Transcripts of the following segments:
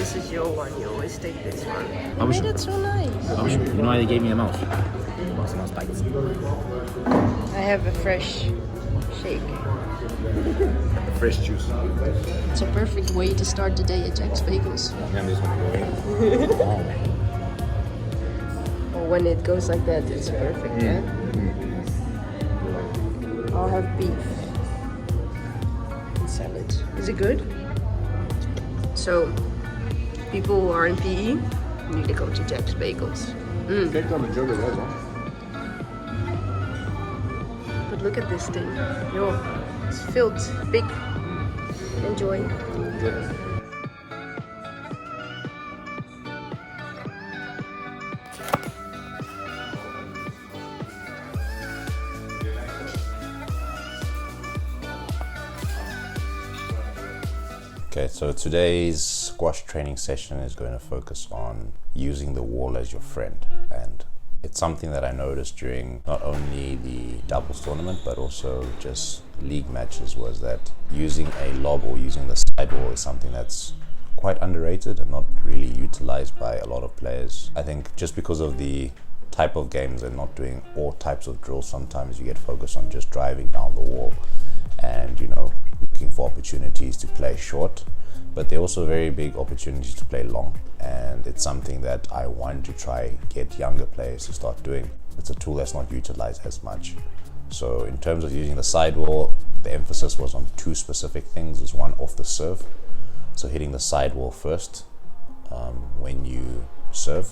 this is your one. You always take this one. I wish That's so nice. you know why they gave me a mouse? Mouse bites. I have a fresh shake. Fresh juice. It's a perfect way to start the day at Jack's Bagels. And this one going. Well, when it goes like that, it's perfect, yeah? I'll have beef and salad. Is it good? So, people who are in PE need to go to Jack's Bagels. Take on the jug as well. But look at this thing. Yo, it's filled, big. Enjoy. Okay, so today's squash training session is going to focus on using the wall as your friend, and it's something that I noticed during not only the doubles tournament but also just league matches, was that using a lob or using the sidewall is something that's quite underrated and not really utilized by a lot of players. I think just because of the type of games and not doing all types of drills, sometimes you get focused on just driving down the wall and, you know, looking for opportunities to play short, but there are also very big opportunities to play long, and it's something that I want to try get younger players to start doing. It's a tool that's not utilized as much. So in terms of using the sidewall, the emphasis was on two specific things. Is one, off the serve, so hitting the sidewall first when you serve,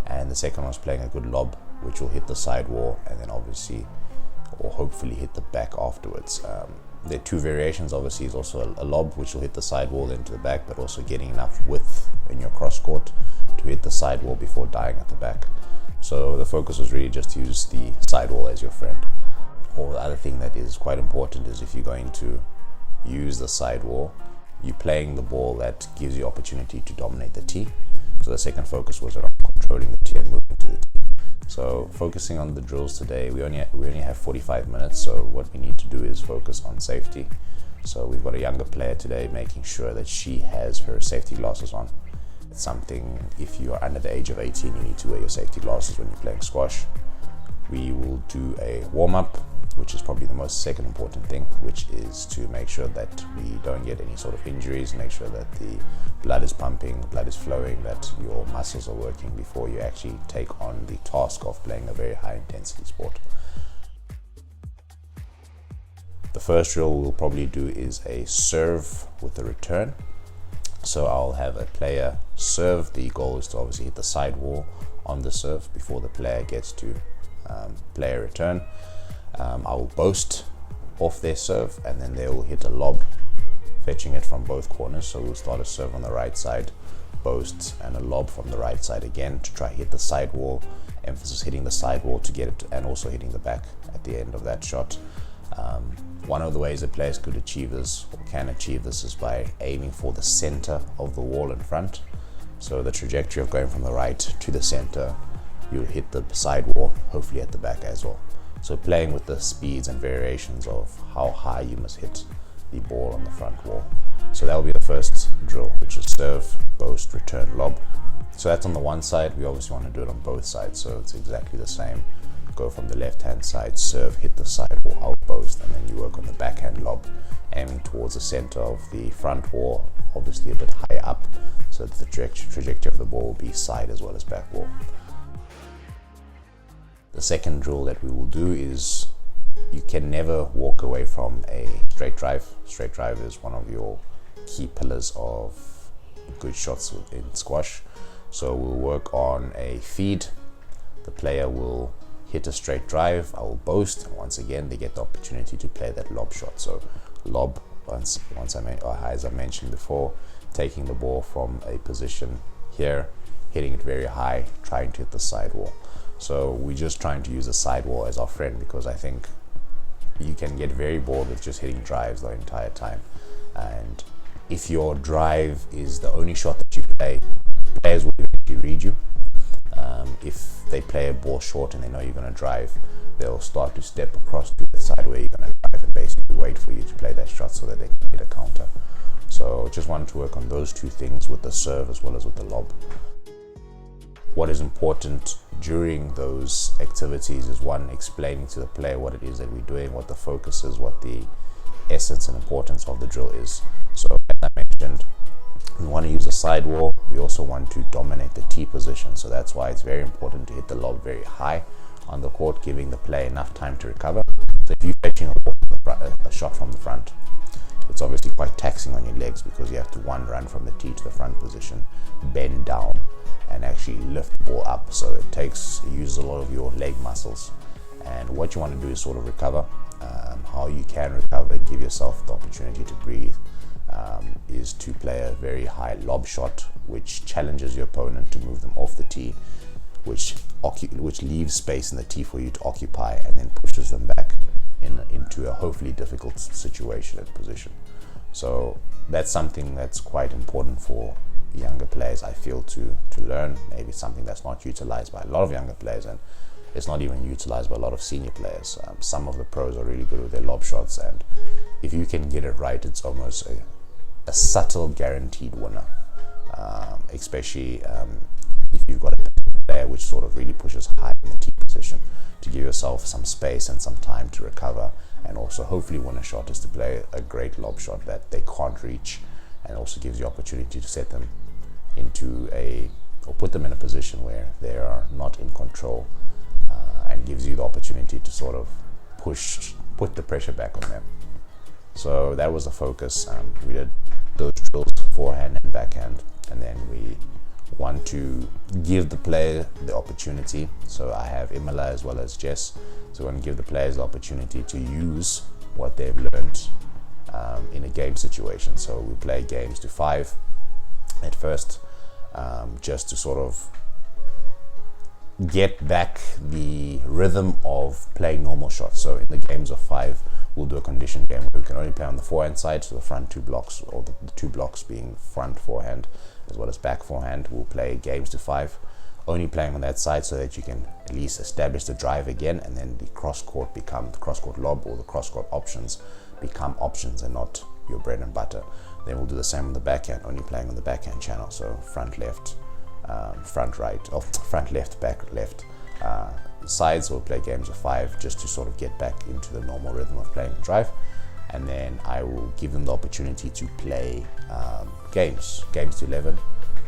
and the second one was playing a good lob, which will hit the sidewall and then obviously or hopefully hit the back afterwards. There are two variations. Obviously, is also a lob which will hit the sidewall into the back, but also getting enough width in your cross court to hit the sidewall before dying at the back. So the focus was really just to use the sidewall as your friend. Or the other thing that is quite important is if you're going to use the sidewall, you're playing the ball that gives you opportunity to dominate the tee. So the second focus was around controlling the tee and moving to the tee. So focusing on the drills today, we only have 45 minutes, so what we need to do is focus on safety. So we've got a younger player today, making sure that she has her safety glasses on. It's something, if you are under the age of 18, you need to wear your safety glasses when you're playing squash. We will do a warm-up, which is probably the most second important thing, which is to make sure that we don't get any sort of injuries, make sure that the blood is pumping, blood is flowing, that your muscles are working before you actually take on the task of playing a very high intensity sport. The first drill we'll probably do is a serve with a return. So I'll have a player serve. The goal is to obviously hit the sidewall on the serve before the player gets to play a return. I will boast off their serve, and then they will hit a lob, fetching it from both corners. So we'll start a serve on the right side, boast, and a lob from the right side again to try hit the sidewall. Emphasis hitting the sidewall to get it, and also hitting the back at the end of that shot. One of the ways that players could achieve this, or can achieve this, is by aiming for the center of the wall in front. So the trajectory of going from the right to the center, you'll hit the sidewall, hopefully at the back as well. So playing with the speeds and variations of how high you must hit the ball on the front wall. So that will be the first drill, which is serve, boast, return, lob. So that's on the one side. We obviously want to do it on both sides, so it's exactly the same. Go from the left hand side, serve, hit the sidewall, out boast, and then you work on the backhand lob, aiming towards the center of the front wall, obviously a bit higher up, so that the trajectory of the ball will be side as well as back wall. The second drill that we will do is, you can never walk away from a straight drive. Straight drive is one of your key pillars of good shots in squash. So we'll work on a feed. The player will hit a straight drive, I will boast, and once again they get the opportunity to play that lob shot. So lob, as I mentioned before, taking the ball from a position here, hitting it very high, trying to hit the sidewall. So we're just trying to use the sidewall as our friend, because I think you can get very bored with just hitting drives the entire time. And if your drive is the only shot that you play, players will eventually read you. If they play a ball short and they know you're going to drive, they'll start to step across to the side where you're going to drive and basically wait for you to play that shot so that they can hit a counter. So just wanted to work on those two things with the serve as well as with the lob. What is important during those activities is one, explaining to the player what it is that we're doing, what the focus is, what the essence and importance of the drill is. So as I mentioned, we want to use a sidewall. We also want to dominate the tee position. So that's why it's very important to hit the lob very high on the court, giving the player enough time to recover. So if you're fetching a shot from the front, it's obviously quite taxing on your legs because you have to run from the tee to the front position, bend down, and actually lift the ball up. So it uses a lot of your leg muscles. And what you want to do is sort of recover. How you can recover and give yourself the opportunity to breathe is to play a very high lob shot, which challenges your opponent to move them off the tee, which leaves space in the tee for you to occupy, and then pushes them back into a hopefully difficult situation and position. So that's something that's quite important for younger players, I feel, to learn. Maybe something that's not utilized by a lot of younger players, and it's not even utilized by a lot of senior players. Some of the pros are really good with their lob shots, and if you can get it right, it's almost a subtle guaranteed winner, especially if you've got a player which sort of really pushes high in the tee position, to give yourself some space and some time to recover, and also hopefully win a shot is to play a great lob shot that they can't reach, and also gives you opportunity to set them or put them in a position where they are not in control, and gives you the opportunity to sort of put the pressure back on them. So that was the focus. We did those drills, forehand and backhand, and then we want to give the player the opportunity. So I have Imola as well as Jess. So we want to give the players the opportunity to use what they've learned in a game situation. So we play games to 5 at first, just to sort of get back the rhythm of playing normal shots. So in the games of 5, we'll do a condition game where we can only play on the forehand side, so the front 2 blocks, or the 2 blocks being front forehand as well as back forehand. We'll play games to 5, only playing on that side, so that you can at least establish the drive again, and then the cross-court lob or the cross-court options become options and not your bread and butter. Then we'll do the same on the backhand, only playing on the backhand channel, so front left, front right, or front left, back left. Sides will play games of 5 just to sort of get back into the normal rhythm of playing drive, and then I will give them the opportunity to play games to 11,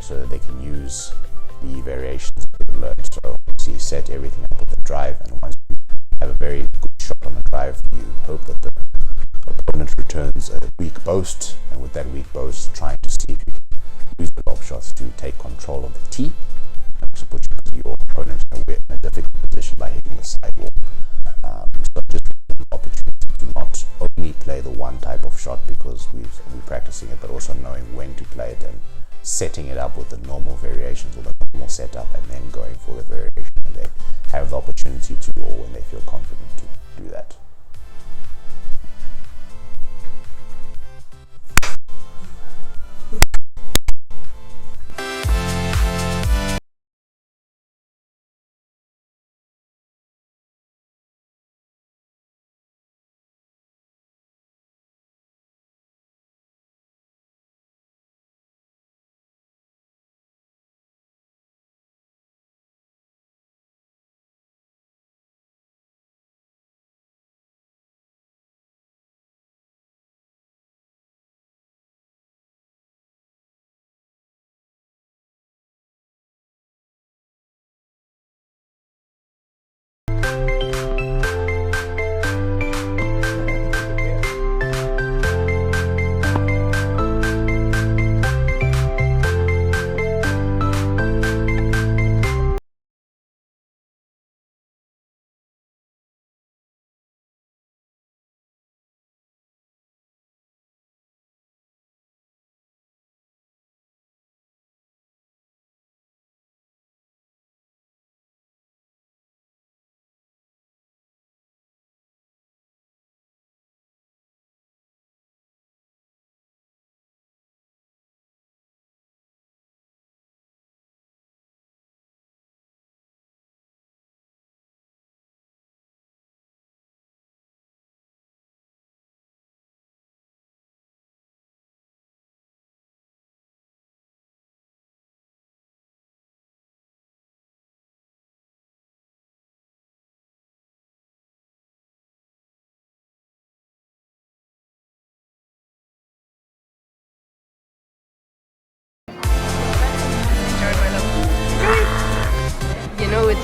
so that they can use the variations they've learned. So you set everything up with the drive, and once you have a very good shot on the drive, you hope that the opponent returns a weak boast, and with that weak boast, trying to see if you can use the lob shots to take control of the tee, and also put your opponent in a difficult position by hitting the sidewall. So just an opportunity to not only play the one type of shot because we're practicing it, but also knowing when to play it and setting it up with the normal variations or the normal setup, and then going for the variation when they have the opportunity to, or when they feel confident to do that.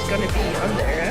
gonna be on there.